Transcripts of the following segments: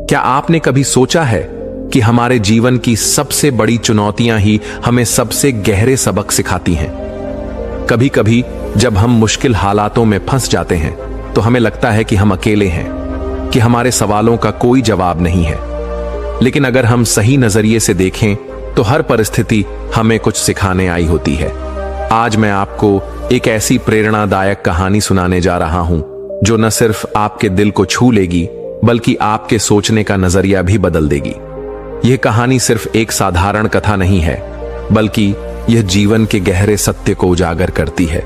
क्या आपने कभी सोचा है कि हमारे जीवन की सबसे बड़ी चुनौतियां ही हमें सबसे गहरे सबक सिखाती हैं? कभी कभी जब हम मुश्किल हालातों में फंस जाते हैं तो हमें लगता है कि हम अकेले हैं, कि हमारे सवालों का कोई जवाब नहीं है। लेकिन अगर हम सही नजरिए से देखें तो हर परिस्थिति हमें कुछ सिखाने आई होती है। आज मैं आपको एक ऐसी प्रेरणादायक कहानी सुनाने जा रहा हूं जो न सिर्फ आपके दिल को छू लेगी बल्कि आपके सोचने का नजरिया भी बदल देगी। यह कहानी सिर्फ एक साधारण कथा नहीं है, बल्कि यह जीवन के गहरे सत्य को उजागर करती है।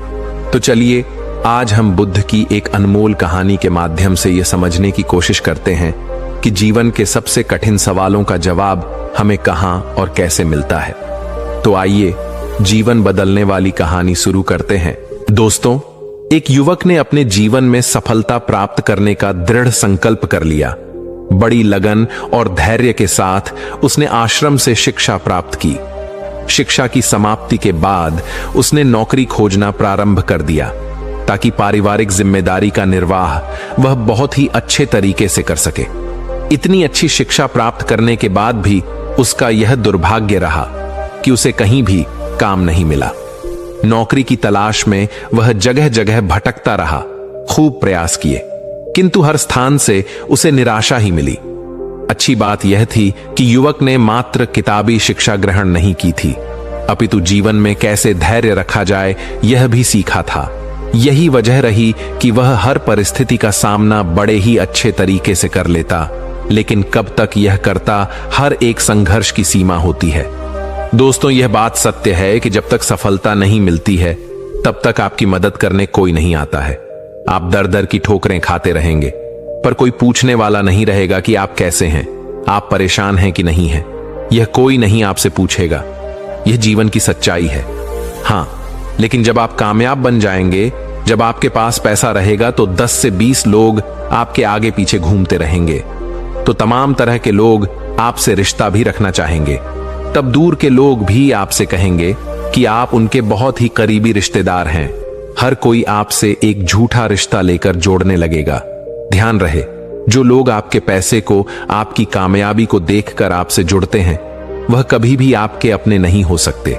तो चलिए आज हम बुद्ध की एक अनमोल कहानी के माध्यम से यह समझने की कोशिश करते हैं कि जीवन के सबसे कठिन सवालों का जवाब हमें कहां और कैसे मिलता है। तो आइए जीवन बदलने वाली कहानी शुरू करते हैं। दोस्तों, एक युवक ने अपने जीवन में सफलता प्राप्त करने का दृढ़ संकल्प कर लिया। बड़ी लगन और धैर्य के साथ उसने आश्रम से शिक्षा प्राप्त की। शिक्षा की समाप्ति के बाद उसने नौकरी खोजना प्रारंभ कर दिया ताकि पारिवारिक जिम्मेदारी का निर्वाह वह बहुत ही अच्छे तरीके से कर सके। इतनी अच्छी शिक्षा प्राप्त करने के बाद भी उसका यह दुर्भाग्य रहा कि उसे कहीं भी काम नहीं मिला। नौकरी की तलाश में वह जगह जगह भटकता रहा, खूब प्रयास किए, किंतु हर स्थान से उसे निराशा ही मिली। अच्छी बात यह थी कि युवक ने मात्र किताबी शिक्षा ग्रहण नहीं की थी, अपितु जीवन में कैसे धैर्य रखा जाए यह भी सीखा था। यही वजह रही कि वह हर परिस्थिति का सामना बड़े ही अच्छे तरीके से कर लेता। लेकिन कब तक यह करता, हर एक संघर्ष की सीमा होती है। दोस्तों, यह बात सत्य है कि जब तक सफलता नहीं मिलती है तब तक आपकी मदद करने कोई नहीं आता है। आप दर दर की ठोकरें खाते रहेंगे, पर कोई पूछने वाला नहीं रहेगा कि आप कैसे हैं, आप परेशान हैं कि नहीं हैं। यह कोई नहीं आपसे पूछेगा। यह जीवन की सच्चाई है। हां, लेकिन जब आप कामयाब बन जाएंगे, जब आपके पास पैसा रहेगा, तो 10 से 20 लोग आपके आगे पीछे घूमते रहेंगे। तो तमाम तरह के लोग आपसे रिश्ता भी रखना चाहेंगे। तब दूर के लोग भी आपसे कहेंगे कि आप उनके बहुत ही करीबी रिश्तेदार हैं। हर कोई आपसे एक झूठा रिश्ता लेकर जोड़ने लगेगा। ध्यान रहे, जो लोग आपके पैसे को, आपकी कामयाबी को देखकर आपसे जुड़ते हैं, वह कभी भी आपके अपने नहीं हो सकते।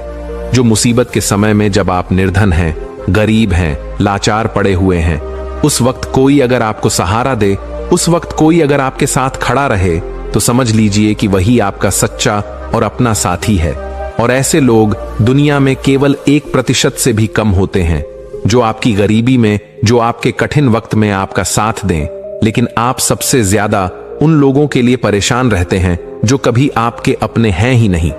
जो मुसीबत के समय में, जब आप निर्धन हैं, गरीब हैं, लाचार पड़े हुए हैं, उस वक्त कोई अगर आपको सहारा दे, उस वक्त कोई अगर आपके साथ खड़ा रहे, तो समझ लीजिए कि वही आपका सच्चा और अपना साथी है। और ऐसे लोग दुनिया में केवल 1% से भी कम होते हैं, जो आपकी गरीबी में, जो आपके कठिन वक्त में आपका साथ दें। लेकिन आप सबसे ज्यादा उन लोगों के लिए परेशान रहते हैं जो कभी आपके अपने हैं ही नहीं।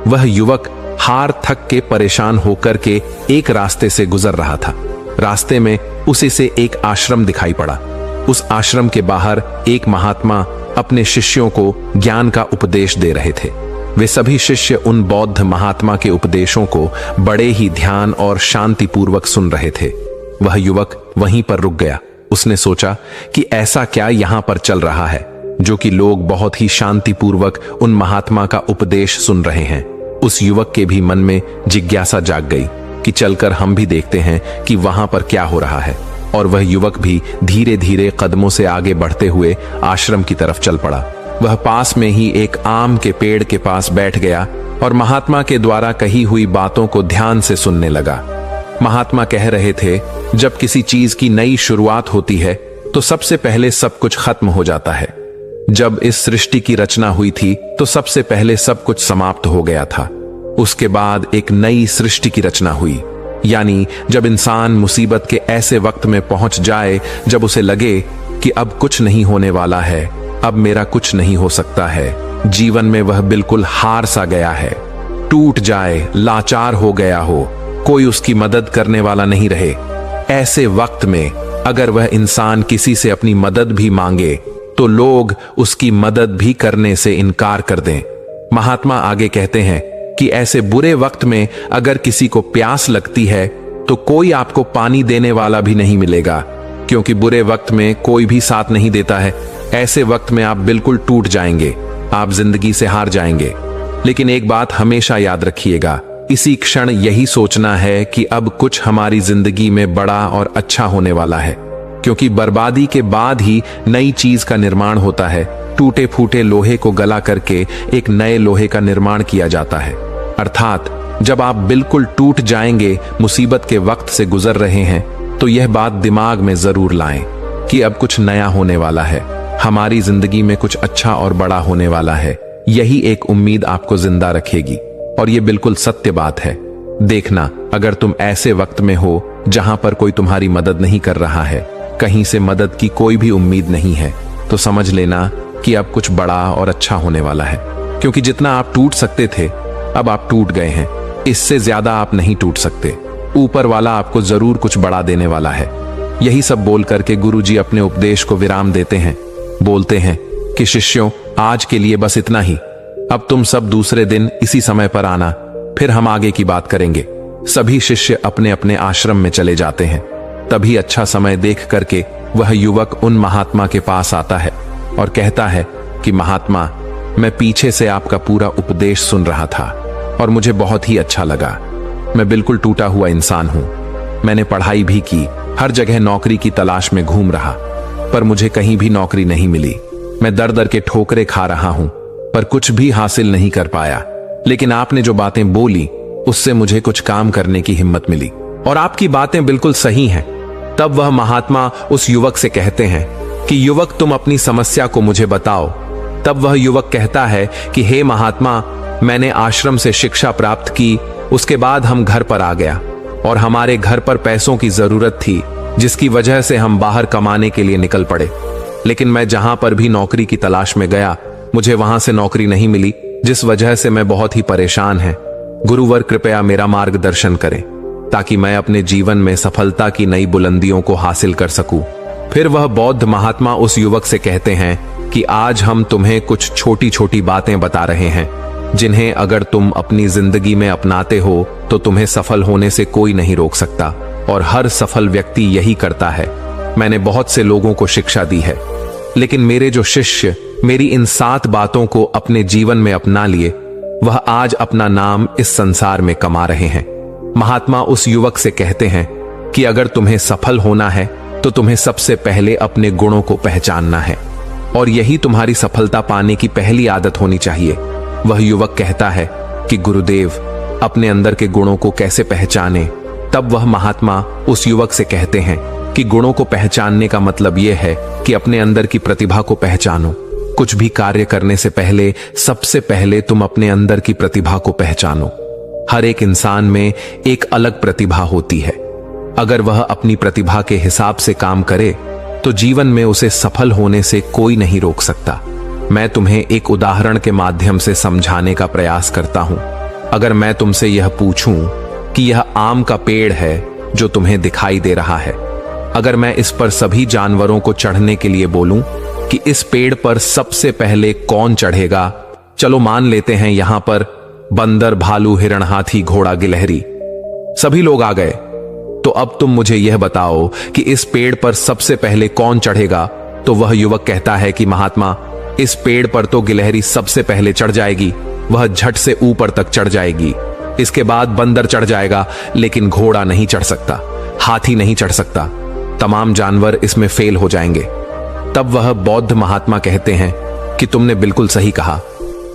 वह युवक हार थक के परेशान होकर के एक रास्ते से गुजर रहा था। रास्ते में उसे से एक आश्रम दिखाई पड़ा। उस आश्रम के बाहर एक महात्मा अपने शिष्यों को ज्ञान का उपदेश दे रहे थे। वे सभी शिष्य उन बौद्ध महात्मा के उपदेशों को बड़े ही ध्यान और शांतिपूर्वक सुन रहे थे। वह युवक वहीं पर रुक गया। उसने सोचा कि ऐसा क्या यहां पर चल रहा है जो कि लोग बहुत ही शांतिपूर्वक उन महात्मा का उपदेश सुन रहे हैं। उस युवक के भी मन में जिज्ञासा जाग गई कि चलकर हम भी देखते हैं कि वहां पर क्या हो रहा है। और वह युवक भी धीरे धीरे कदमों से आगे बढ़ते हुए आश्रम की तरफ चल पड़ा। वह पास में ही एक आम के पेड़ के पास बैठ गया और महात्मा के द्वारा कही हुई बातों को ध्यान से सुनने लगा। महात्मा कह रहे थे, जब किसी चीज की नई शुरुआत होती है तो सबसे पहले सब कुछ खत्म हो जाता है। जब इस सृष्टि की रचना हुई थी तो सबसे पहले सब कुछ समाप्त हो गया था। उसके बाद एक नई सृष्टि की रचना हुई। यानी जब इंसान मुसीबत के ऐसे वक्त में पहुंच जाए जब उसे लगे कि अब कुछ नहीं होने वाला है, अब मेरा कुछ नहीं हो सकता है, जीवन में वह बिल्कुल हार सा गया है, टूट जाए, लाचार हो गया हो, कोई उसकी मदद करने वाला नहीं रहे, ऐसे वक्त में अगर वह इंसान किसी से अपनी मदद भी मांगे तो लोग उसकी मदद भी करने से इनकार कर दें। महात्मा आगे कहते हैं कि ऐसे बुरे वक्त में अगर किसी को प्यास लगती है तो कोई आपको पानी देने वाला भी नहीं मिलेगा, क्योंकि बुरे वक्त में कोई भी साथ नहीं देता है। ऐसे वक्त में आप बिल्कुल टूट जाएंगे, आप जिंदगी से हार जाएंगे। लेकिन एक बात हमेशा याद रखिएगा, इसी क्षण यही सोचना है कि अब कुछ हमारी जिंदगी में बड़ा और अच्छा होने वाला है, क्योंकि बर्बादी के बाद ही नई चीज का निर्माण होता है। टूटे फूटे लोहे को गला करके एक नए लोहे का निर्माण किया जाता है। अर्थात जब आप बिल्कुल टूट जाएंगे, मुसीबत के वक्त से गुजर रहे हैं, तो यह बात दिमाग में जरूर लाएं कि अब कुछ नया होने वाला है, हमारी जिंदगी में कुछ अच्छा और बड़ा होने वाला है। यही एक उम्मीद आपको जिंदा रखेगी और ये बिल्कुल सत्य बात है। देखना, अगर तुम ऐसे वक्त में हो जहां पर कोई तुम्हारी मदद नहीं कर रहा है, कहीं से मदद की कोई भी उम्मीद नहीं है, तो समझ लेना कि अब कुछ बड़ा और अच्छा होने वाला है। क्योंकि जितना आप टूट सकते थे, अब आप टूट गए हैं। इससे ज्यादा आप नहीं टूट सकते। ऊपर वाला आपको जरूर कुछ बड़ा देने वाला है। यही सब बोल करके गुरुजी अपने उपदेश को विराम देते हैं। बोलते हैं कि शिष्यों, आज के लिए बस इतना ही। अब तुम सब दूसरे दिन इसी समय पर आना, फिर हम आगे की बात करेंगे। सभी शिष्य अपने अपने आश्रम में चले जाते हैं। तभी अच्छा समय देख करके वह युवक उन महात्मा के पास आता है और कहता है कि महात्मा, मैं पीछे से आपका पूरा उपदेश सुन रहा था और मुझे बहुत ही अच्छा लगा। मैं बिल्कुल टूटा हुआ इंसान हूं। मैंने पढ़ाई भी की, हर जगह नौकरी की तलाश में घूम रहा, पर मुझे कहीं भी नौकरी नहीं मिली। मैं दर दर के ठोकरे खा रहा हूं, पर कुछ भी हासिल नहीं कर पाया। लेकिन आपने जो बातें बोली, उससे मुझे कुछ काम करने की हिम्मत मिली और आपकी बातें बिल्कुल सही हैं। तब वह महात्मा उस युवक से कहते हैं कि युवक, तुम अपनी समस्या को मुझे बताओ। तब वह युवक कहता है कि हे महात्मा, मैंने आश्रम से शिक्षा प्राप्त की, उसके बाद हम घर पर आ गया और हमारे घर पर पैसों की जरूरत थी, जिसकी वजह से हम बाहर कमाने के लिए निकल पड़े। लेकिन मैं जहां पर भी नौकरी की तलाश में गया, मुझे वहां से नौकरी नहीं मिली, जिस वजह से मैं बहुत ही परेशान है। गुरुवर, कृपया मेरा मार्गदर्शन करें ताकि मैं अपने जीवन में सफलता की नई बुलंदियों को हासिल कर सकूं। फिर वह बौद्ध महात्मा उस युवक से कहते हैं कि आज हम तुम्हें कुछ छोटी छोटी बातें बता रहे हैं, जिन्हें अगर तुम अपनी जिंदगी में अपनाते हो तो तुम्हें सफल होने से कोई नहीं रोक सकता, और हर सफल व्यक्ति यही करता है। मैंने बहुत से लोगों को शिक्षा दी है, लेकिन मेरे जो शिष्य मेरी इन 7 बातों को अपने जीवन में अपना लिए, वह आज अपना नाम इस संसार में कमा रहे हैं। महात्मा उस युवक से कहते हैं कि अगर तुम्हें सफल होना है तो तुम्हें सबसे पहले अपने गुणों को पहचानना है, और यही तुम्हारी सफलता पाने की पहली आदत होनी चाहिए। वह युवक कहता है कि गुरुदेव, अपने अंदर के गुणों को कैसे पहचाने? तब वह महात्मा उस युवक से कहते हैं कि गुणों को पहचानने का मतलब यह है कि अपने अंदर की प्रतिभा को पहचानो। कुछ भी कार्य करने से पहले सबसे पहले तुम अपने अंदर की प्रतिभा को पहचानो। हर एक इंसान में एक अलग प्रतिभा होती है। अगर वह अपनी प्रतिभा के हिसाब से काम करे तो जीवन में उसे सफल होने से कोई नहीं रोक सकता। मैं तुम्हें एक उदाहरण के माध्यम से समझाने का प्रयास करता हूं। अगर मैं तुमसे यह पूछूं कि यह आम का पेड़ है जो तुम्हें दिखाई दे रहा है, अगर मैं इस पर सभी जानवरों को चढ़ने के लिए बोलूं कि इस पेड़ पर सबसे पहले कौन चढ़ेगा? चलो मान लेते हैं यहां पर बंदर, भालू, हिरण, हाथी, घोड़ा, गिलहरी, सभी लोग आ गए। तो अब तुम मुझे यह बताओ कि इस पेड़ पर सबसे पहले कौन चढ़ेगा? तो वह युवक कहता है कि महात्मा, इस पेड़ पर तो गिलहरी सबसे पहले चढ़ जाएगी, वह झट से ऊपर तक चढ़ जाएगी। इसके बाद बंदर चढ़ जाएगा, लेकिन घोड़ा नहीं चढ़ सकता, हाथी नहीं चढ़ सकता, तमाम जानवर इसमें फेल हो जाएंगे। तब वह बौद्ध महात्मा कहते हैं कि तुमने बिल्कुल सही कहा।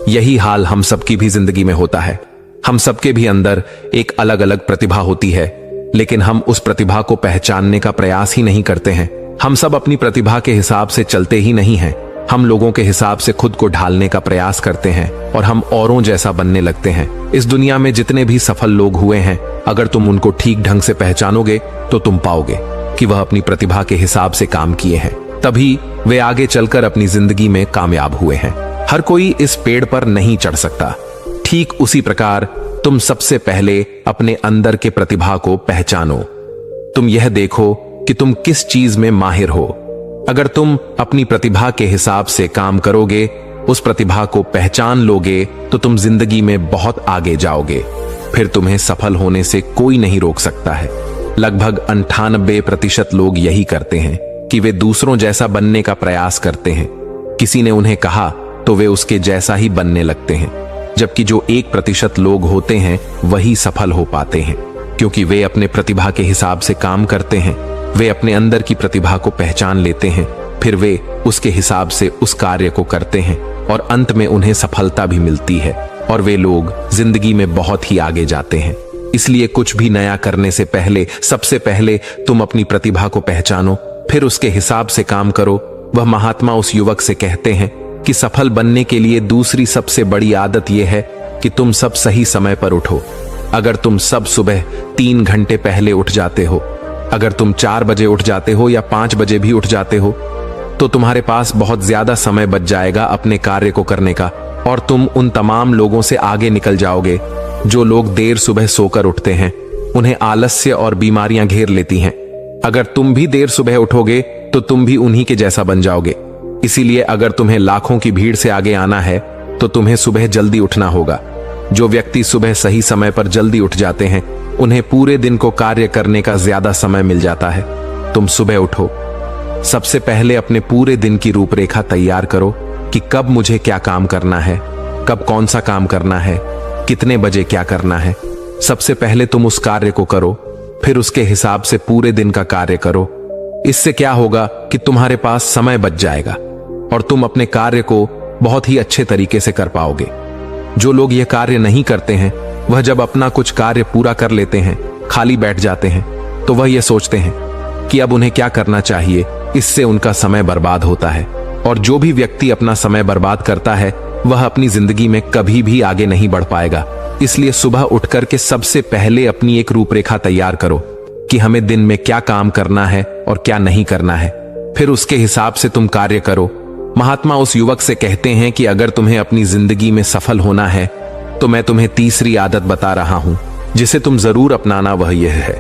यही हाल हम सबकी भी जिंदगी में होता है। हम सबके भी अंदर एक अलग अलग प्रतिभा होती है, लेकिन हम उस प्रतिभा को पहचानने का प्रयास ही नहीं करते हैं। हम सब अपनी प्रतिभा के हिसाब से चलते ही नहीं हैं। हम लोगों के हिसाब से खुद को ढालने का प्रयास करते हैं और हम औरों जैसा बनने लगते हैं। इस दुनिया में जितने भी सफल लोग हुए हैं, अगर तुम उनको ठीक ढंग से पहचानोगे तो तुम पाओगे कि वह अपनी प्रतिभा के हिसाब से काम किए हैं, तभी वे आगे चलकर अपनी जिंदगी में कामयाब हुए हैं। हर कोई इस पेड़ पर नहीं चढ़ सकता। ठीक उसी प्रकार तुम सबसे पहले अपने अंदर के प्रतिभा को पहचानो। तुम यह देखो कि तुम किस चीज में माहिर हो। अगर तुम अपनी प्रतिभा के हिसाब से काम करोगे, उस प्रतिभा को पहचान लोगे, तो तुम जिंदगी में बहुत आगे जाओगे। फिर तुम्हें सफल होने से कोई नहीं रोक सकता है। लगभग 98% लोग यही करते हैं कि वे दूसरों जैसा बनने का प्रयास करते हैं। किसी ने उन्हें कहा तो वे उसके जैसा ही बनने लगते हैं, जबकि जो 1% लोग होते हैं वही सफल हो पाते हैं, क्योंकि वे अपने प्रतिभा के हिसाब से काम करते हैं। वे अपने अंदर की प्रतिभा को पहचान लेते हैं, फिर वे उसके हिसाब से उस कार्य को करते हैं और अंत में उन्हें सफलता भी मिलती है और वे लोग जिंदगी में बहुत ही आगे जाते हैं। इसलिए कुछ भी नया करने से पहले सबसे पहले तुम अपनी प्रतिभा को पहचानो, फिर उसके हिसाब से काम करो। वह महात्मा उस युवक से कहते हैं कि सफल बनने के लिए दूसरी सबसे बड़ी आदत यह है कि तुम सब सही समय पर उठो। अगर तुम सब सुबह 3 घंटे पहले उठ जाते हो, अगर तुम 4 बजे उठ जाते हो या 5 बजे भी उठ जाते हो, तो तुम्हारे पास बहुत ज्यादा समय बच जाएगा अपने कार्य को करने का और तुम उन तमाम लोगों से आगे निकल जाओगे जो लोग देर सुबह सोकर उठते हैं। उन्हें आलस्य और बीमारियां घेर लेती हैं। अगर तुम भी देर सुबह उठोगे तो तुम भी उन्हीं के जैसा बन जाओगे। इसीलिए अगर तुम्हें लाखों की भीड़ से आगे आना है तो तुम्हें सुबह जल्दी उठना होगा। जो व्यक्ति सुबह सही समय पर जल्दी उठ जाते हैं उन्हें पूरे दिन को कार्य करने का ज्यादा समय मिल जाता है। तुम सुबह उठो, सबसे पहले अपने पूरे दिन की रूपरेखा तैयार करो कि कब मुझे क्या काम करना है, कब कौन सा काम करना है, कितने बजे क्या करना है। सबसे पहले तुम उस कार्य को करो, फिर उसके हिसाब से पूरे दिन का कार्य करो। इससे क्या होगा कि तुम्हारे पास समय बच जाएगा और तुम अपने कार्य को बहुत ही अच्छे तरीके से कर पाओगे। जो लोग यह कार्य नहीं करते हैं वह जब अपना कुछ कार्य पूरा कर लेते हैं, खाली बैठ जाते हैं, तो वह यह सोचते हैं कि अब उन्हें क्या करना चाहिए। इससे उनका समय बर्बाद होता है और जो भी व्यक्ति अपना समय बर्बाद करता है वह अपनी जिंदगी में कभी भी आगे नहीं बढ़ पाएगा। इसलिए सुबह उठकर के सबसे पहले अपनी एक रूपरेखा तैयार करो कि हमें दिन में क्या काम करना है और क्या नहीं करना है, फिर उसके हिसाब से तुम कार्य करो। महात्मा उस युवक से कहते हैं कि अगर तुम्हें अपनी जिंदगी में सफल होना है तो मैं तुम्हें तीसरी आदत बता रहा हूं जिसे तुम जरूर अपनाना। वह यह है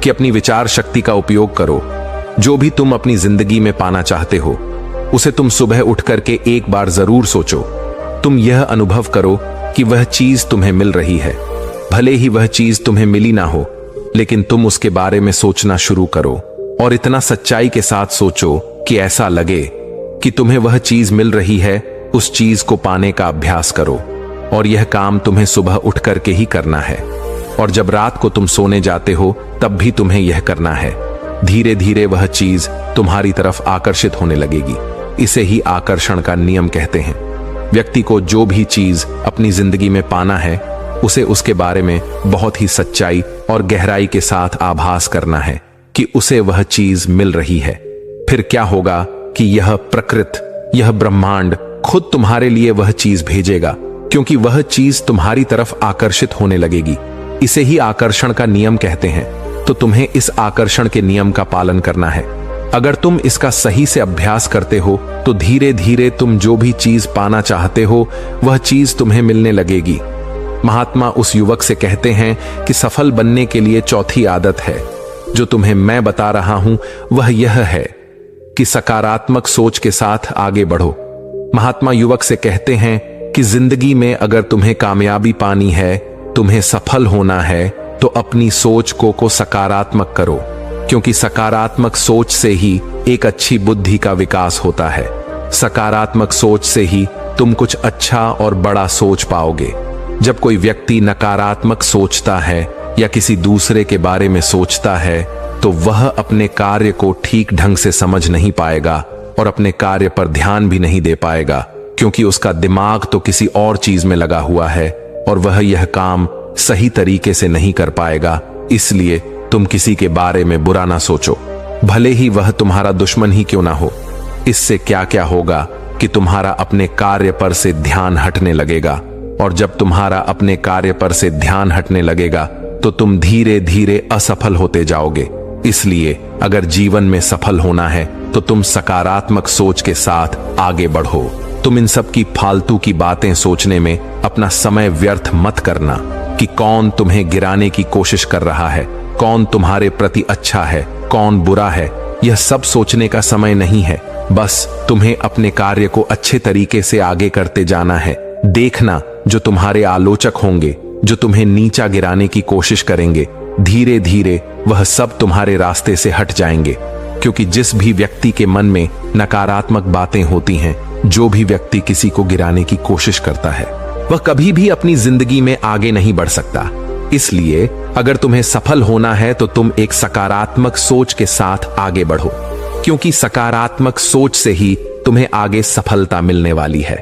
कि अपनी विचार शक्ति का उपयोग करो। जो भी तुम अपनी जिंदगी में पाना चाहते हो उसे तुम सुबह उठ करके एक बार जरूर सोचो। तुम यह अनुभव करो कि वह चीज तुम्हें मिल रही है। भले ही वह चीज तुम्हें मिली ना हो, लेकिन तुम उसके बारे में सोचना शुरू करो और इतना सच्चाई के साथ सोचो कि ऐसा लगे कि तुम्हें वह चीज मिल रही है। उस चीज को पाने का अभ्यास करो और यह काम तुम्हें सुबह उठ करके ही करना है और जब रात को तुम सोने जाते हो तब भी तुम्हें यह करना है। धीरे धीरे वह चीज तुम्हारी तरफ आकर्षित होने लगेगी। इसे ही आकर्षण का नियम कहते हैं। व्यक्ति को जो भी चीज अपनी जिंदगी में पाना है उसे उसके बारे में बहुत ही सच्चाई और गहराई के साथ आभास करना है कि उसे वह चीज मिल रही है। फिर क्या होगा कि यह प्रकृति, यह ब्रह्मांड खुद तुम्हारे लिए वह चीज भेजेगा, क्योंकि वह चीज तुम्हारी तरफ आकर्षित होने लगेगी। इसे ही आकर्षण का नियम कहते हैं। तो तुम्हें इस आकर्षण के नियम का पालन करना है। अगर तुम इसका सही से अभ्यास करते हो तो धीरे धीरे तुम जो भी चीज पाना चाहते हो वह चीज तुम्हें मिलने लगेगी। महात्मा उस युवक से कहते हैं कि सफल बनने के लिए चौथी आदत है जो तुम्हें मैं बता रहा हूं, वह यह है कि सकारात्मक सोच के साथ आगे बढ़ो। महात्मा युवक से कहते हैं कि जिंदगी में अगर तुम्हें कामयाबी पानी है, तुम्हें सफल होना है, तो अपनी सोच को सकारात्मक करो, क्योंकि सकारात्मक सोच से ही एक अच्छी बुद्धि का विकास होता है। सकारात्मक सोच से ही तुम कुछ अच्छा और बड़ा सोच पाओगे। जब कोई व्यक्ति नकारात्मक सोचता है या किसी दूसरे के बारे में सोचता है तो वह अपने कार्य को ठीक ढंग से समझ नहीं पाएगा और अपने कार्य पर ध्यान भी नहीं दे पाएगा, क्योंकि उसका दिमाग तो किसी और चीज में लगा हुआ है और वह यह काम सही तरीके से नहीं कर पाएगा। इसलिए तुम किसी के बारे में बुरा ना सोचो, भले ही वह तुम्हारा दुश्मन ही क्यों ना हो। इससे क्या क्या होगा कि तुम्हारा अपने कार्य पर से ध्यान हटने लगेगा, और जब तुम्हारा अपने कार्य पर से ध्यान हटने लगेगा तो तुम धीरे धीरे असफल होते जाओगे। इसलिए अगर जीवन में सफल होना है तो तुम सकारात्मक सोच के साथ आगे बढ़ो। तुम इन सब की फालतू की बातें सोचने में अपना समय व्यर्थ मत करना कि कौन तुम्हें गिराने की कोशिश कर रहा है, कौन तुम्हारे प्रति अच्छा है, कौन बुरा है। यह सब सोचने का समय नहीं है। बस तुम्हें अपने कार्य को अच्छे तरीके से आगे करते जाना है। देखना, जो तुम्हारे आलोचक होंगे, जो तुम्हें नीचा गिराने की कोशिश करेंगे, धीरे धीरे वह सब तुम्हारे रास्ते से हट जाएंगे, क्योंकि जिस भी व्यक्ति के मन में नकारात्मक बातें होती हैं, जो भी व्यक्ति किसी को गिराने की कोशिश करता है, वह कभी भी अपनी जिंदगी में आगे नहीं बढ़ सकता। इसलिए अगर तुम्हें सफल होना है तो तुम एक सकारात्मक सोच के साथ आगे बढ़ो, क्योंकि सकारात्मक सोच से ही तुम्हें आगे सफलता मिलने वाली है।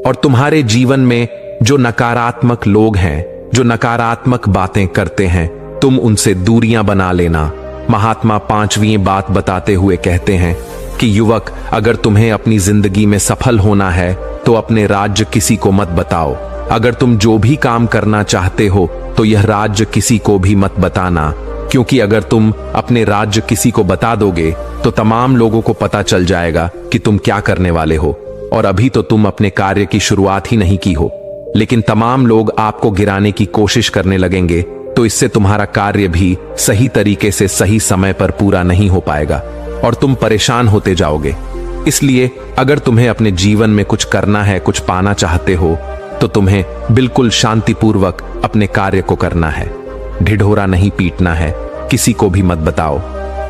और तुम्हारे जीवन में जो नकारात्मक लोग हैं, जो नकारात्मक बातें करते हैं, तुम उनसे दूरियां बना लेना। महात्मा 5वीं बात बताते हुए कहते हैं कि युवक, अगर तुम्हें अपनी जिंदगी में सफल होना है तो अपने राज्य किसी को मत बताओ। अगर तुम जो भी काम करना चाहते हो तो यह राज्य किसी को भी मत बताना, क्योंकि अगर तुम अपने राज्य किसी को बता दोगे तो तमाम लोगों को पता चल जाएगा कि तुम क्या करने वाले हो। और अभी तो तुम अपने कार्य की शुरुआत ही नहीं की हो, लेकिन तमाम लोग आपको गिराने की कोशिश करने लगेंगे, तो इससे तुम्हारा कार्य भी सही तरीके से सही समय पर पूरा नहीं हो पाएगा और तुम परेशान होते जाओगे। इसलिए अगर तुम्हें अपने जीवन में कुछ करना है, कुछ पाना चाहते हो, तो तुम्हें बिल्कुल शांतिपूर्वक अपने कार्य को करना है। ढिढोरा नहीं पीटना है, किसी को भी मत बताओ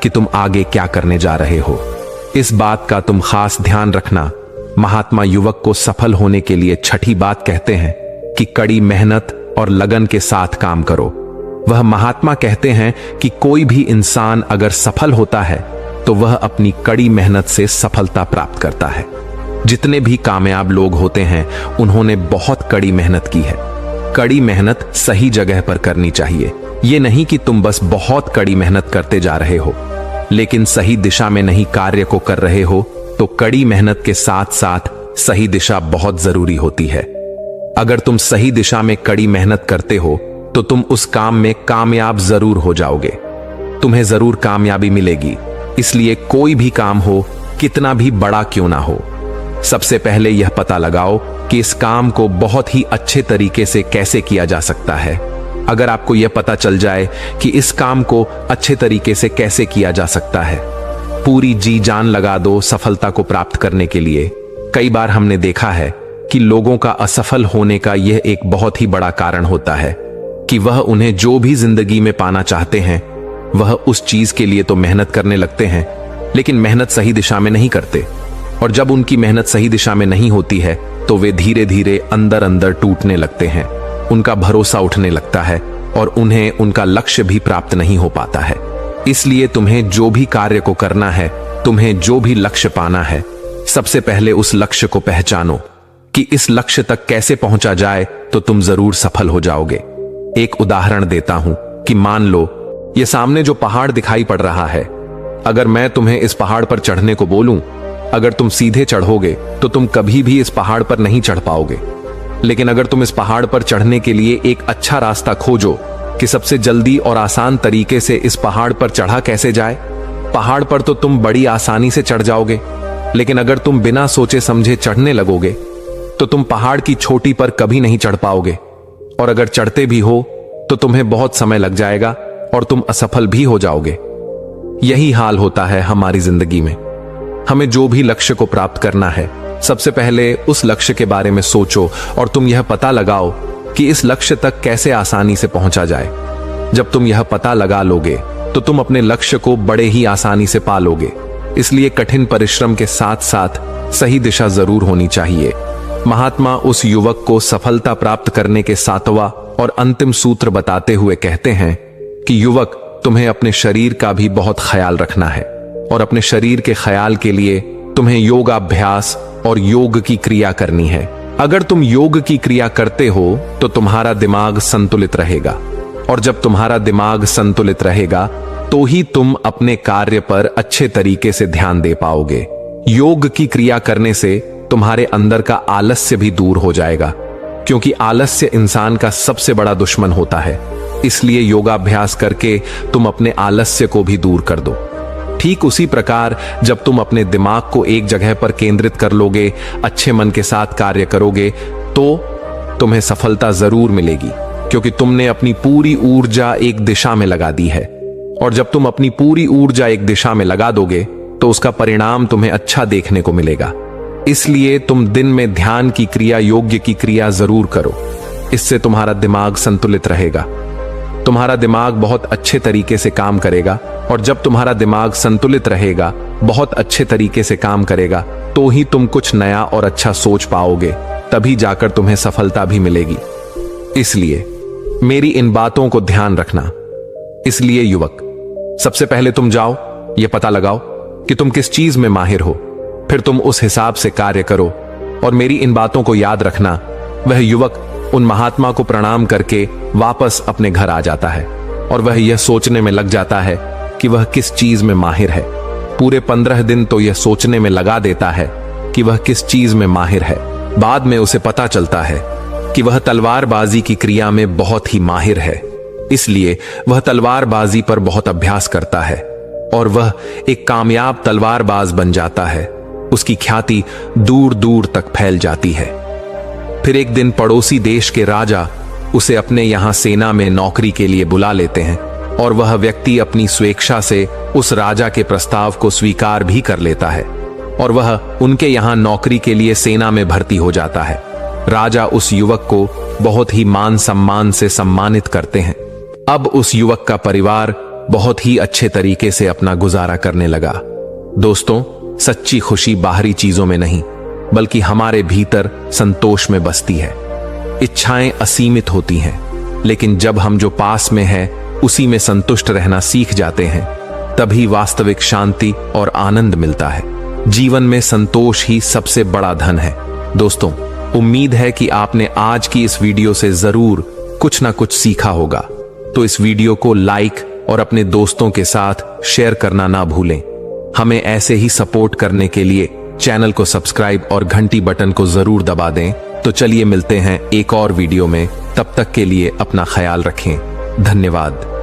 कि तुम आगे क्या करने जा रहे हो। इस बात का तुम खास ध्यान रखना। महात्मा युवक को सफल होने के लिए 6ठी बात कहते हैं कि कड़ी मेहनत और लगन के साथ काम करो। वह महात्मा कहते हैं कि कोई भी इंसान अगर सफल होता है तो वह अपनी कड़ी मेहनत से सफलता प्राप्त करता है। जितने भी कामयाब लोग होते हैं उन्होंने बहुत कड़ी मेहनत की है। कड़ी मेहनत सही जगह पर करनी चाहिए। ये नहीं कि तुम बस बहुत कड़ी मेहनत करते जा रहे हो लेकिन सही दिशा में नहीं कार्य को कर रहे हो, तो कड़ी मेहनत के साथ साथ सही दिशा बहुत जरूरी होती है। अगर तुम सही दिशा में कड़ी मेहनत करते हो तो तुम उस काम में कामयाब जरूर हो जाओगे, तुम्हें जरूर कामयाबी मिलेगी। इसलिए कोई भी काम हो, कितना भी बड़ा क्यों ना हो, सबसे पहले यह पता लगाओ कि इस काम को बहुत ही अच्छे तरीके से कैसे किया जा सकता है। अगर आपको यह पता चल जाए कि इस काम को अच्छे तरीके से कैसे किया जा सकता है, पूरी जी जान लगा दो सफलता को प्राप्त करने के लिए। कई बार हमने देखा है कि लोगों का असफल होने का यह एक बहुत ही बड़ा कारण होता है कि वह उन्हें जो भी जिंदगी में पाना चाहते हैं वह उस चीज के लिए तो मेहनत करने लगते हैं लेकिन मेहनत सही दिशा में नहीं करते। और जब उनकी मेहनत सही दिशा में नहीं होती है तो वे धीरे धीरे अंदर अंदर टूटने लगते हैं, उनका भरोसा उठने लगता है और उन्हें उनका लक्ष्य भी प्राप्त नहीं हो पाता है। इसलिए तुम्हें जो भी कार्य को करना है, तुम्हें जो भी लक्ष्य पाना है, सबसे पहले उस लक्ष्य को पहचानो कि इस लक्ष्य तक कैसे पहुंचा जाए तो तुम जरूर सफल हो जाओगे। एक उदाहरण देता हूं कि मान लो ये सामने जो पहाड़ दिखाई पड़ रहा है, अगर मैं तुम्हें इस पहाड़ पर चढ़ने को बोलूं, अगर तुम सीधे चढ़ोगे तो तुम कभी भी इस पहाड़ पर नहीं चढ़ पाओगे। लेकिन अगर तुम इस पहाड़ पर चढ़ने के लिए एक अच्छा रास्ता खोजो कि सबसे जल्दी और आसान तरीके से इस पहाड़ पर चढ़ा कैसे जाए, पहाड़ पर तो तुम बड़ी आसानी से चढ़ जाओगे। लेकिन अगर तुम बिना सोचे समझे चढ़ने लगोगे तो तुम पहाड़ की चोटी पर कभी नहीं चढ़ पाओगे, और अगर चढ़ते भी हो तो तुम्हें बहुत समय लग जाएगा और तुम असफल भी हो जाओगे। यही हाल होता है हमारी जिंदगी में। हमें जो भी लक्ष्य को प्राप्त करना है, सबसे पहले उस लक्ष्य के बारे में सोचो और तुम यह पता लगाओ कि इस लक्ष्य तक कैसे आसानी से पहुंचा जाए। जब तुम यह पता लगा लोगे तो तुम अपने लक्ष्य को बड़े ही आसानी से पा लोगे। इसलिए कठिन परिश्रम के साथ साथ सही दिशा जरूर होनी चाहिए। महात्मा उस युवक को सफलता प्राप्त करने के 7वां और अंतिम सूत्र बताते हुए कहते हैं कि युवक, तुम्हें अपने शरीर का भी बहुत ख्याल रखना है और अपने शरीर के ख्याल के लिए तुम्हें योगाभ्यास और योग की क्रिया करनी है। अगर तुम योग की क्रिया करते हो तो तुम्हारा दिमाग संतुलित रहेगा, और जब तुम्हारा दिमाग संतुलित रहेगा तो ही तुम अपने कार्य पर अच्छे तरीके से ध्यान दे पाओगे। योग की क्रिया करने से तुम्हारे अंदर का आलस्य भी दूर हो जाएगा, क्योंकि आलस्य इंसान का सबसे बड़ा दुश्मन होता है। इसलिए योगाभ्यास करके तुम अपने आलस्य को भी दूर कर दो। ठीक उसी प्रकार जब तुम अपने दिमाग को एक जगह पर केंद्रित कर लोगे, अच्छे मन के साथ कार्य करोगे, तो तुम्हें सफलता जरूर मिलेगी, क्योंकि तुमने अपनी पूरी ऊर्जा एक दिशा में लगा दी है। और जब तुम अपनी पूरी ऊर्जा एक दिशा में लगा दोगे तो उसका परिणाम तुम्हें अच्छा देखने को मिलेगा। इसलिए तुम दिन में ध्यान की क्रिया, योग्य की क्रिया जरूर करो। इससे तुम्हारा दिमाग संतुलित रहेगा, तुम्हारा दिमाग बहुत अच्छे तरीके से काम करेगा, और जब तुम्हारा दिमाग संतुलित रहेगा, बहुत अच्छे तरीके से काम करेगा, तो ही तुम कुछ नया और अच्छा सोच पाओगे, तभी जाकर तुम्हें सफलता भी मिलेगी। इसलिए मेरी इन बातों को ध्यान रखना। इसलिए युवक, सबसे पहले तुम जाओ, यह पता लगाओ कि तुम किस चीज में माहिर हो, फिर तुम उस हिसाब से कार्य करो और मेरी इन बातों को याद रखना। वह युवक उन महात्मा को प्रणाम करके वापस अपने घर आ जाता है और वह यह सोचने में लग जाता है कि वह किस चीज में माहिर है। पूरे 15 दिन तो यह सोचने में लगा देता है कि वह किस चीज में माहिर है। बाद में उसे पता चलता है कि वह तलवारबाजी की क्रिया में बहुत ही माहिर है, इसलिए वह तलवारबाजी पर बहुत अभ्यास करता है और वह एक कामयाब तलवारबाज बन जाता है। उसकी ख्याति दूर दूर तक फैल जाती है। फिर एक दिन पड़ोसी देश के राजा उसे अपने यहां सेना में नौकरी के लिए बुला लेते हैं और वह व्यक्ति अपनी स्वेच्छा से उस राजा के प्रस्ताव को स्वीकार भी कर लेता है और वह उनके यहां नौकरी के लिए सेना में भर्ती हो जाता है। राजा उस युवक को बहुत ही मान सम्मान से सम्मानित करते हैं। अब उस युवक का परिवार बहुत ही अच्छे तरीके से अपना गुजारा करने लगा। दोस्तों, सच्ची खुशी बाहरी चीजों में नहीं बल्कि हमारे भीतर संतोष में बसती है। इच्छाएं असीमित होती हैं, लेकिन जब हम जो पास में है उसी में संतुष्ट रहना सीख जाते हैं, तभी वास्तविक शांति और आनंद मिलता है। जीवन में संतोष ही सबसे बड़ा धन है। दोस्तों, उम्मीद है कि आपने आज की इस वीडियो से जरूर कुछ ना कुछ सीखा होगा। तो इस वीडियो को लाइक और अपने दोस्तों के साथ शेयर करना ना भूलें। हमें ऐसे ही सपोर्ट करने के लिए चैनल को सब्सक्राइब और घंटी बटन को जरूर दबा दें। तो चलिए मिलते हैं एक और वीडियो में। तब तक के लिए अपना ख्याल रखें। धन्यवाद।